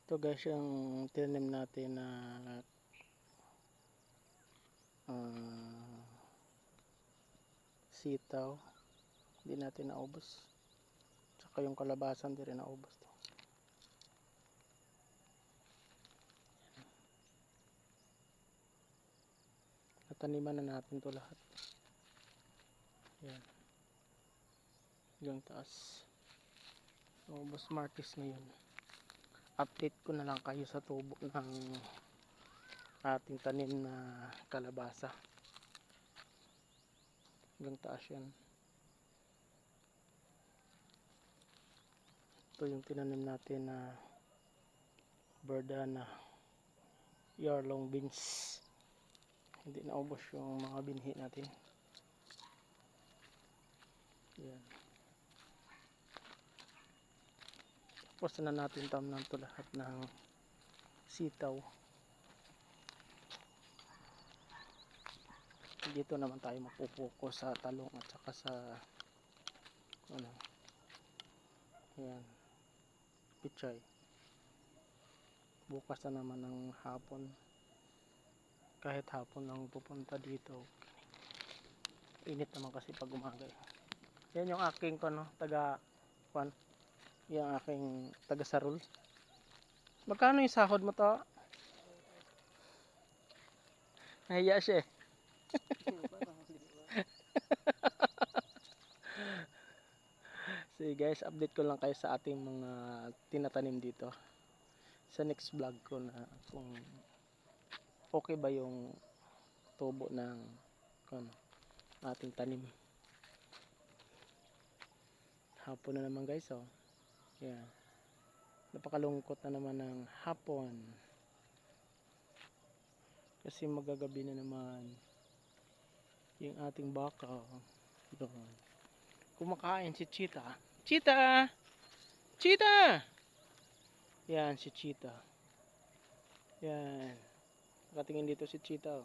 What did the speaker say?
Ito guys yung tinanim natin na sitaw. Hindi natin naubos. Tsaka yung kalabasan di rin naubos. Nataniman na natin to lahat. Yan. Yung taas. Naubos martis ngayon. Update ko na lang kayo sa tubo ng ating tanim na kalabasa. Hanggang taas yan. Ito yung tinanim natin na Verdana Yarlong beans. Hindi naubos yung mga binhi natin. Yan. Tapos na natin tamnan to lahat ng sitaw. Dito naman tayo mapupuko sa talong at saka sa ano. Yan. Pichay. Bukas na naman ng hapon. Kahit hapon lang pupunta dito. Init naman kasi pag umaga. Yan yung aking taga kwan. Yung aking taga Sarul. Magkano yung sahod mo to? Nahiya siya eh. So guys, update ko lang kayo sa ating mga tinatanim dito. Sa next vlog ko na kung okay ba yung tubo ng ating tanim. Hapon na naman guys, oh. Yeah. Napakalungkot na naman ng hapon. Kasi magagabi na naman yung ating baka. Doon. Kumakain si Cheetah. Cheetah! Cheetah! Yan si Cheetah. Yan. Nakatingin dito si Cheetah.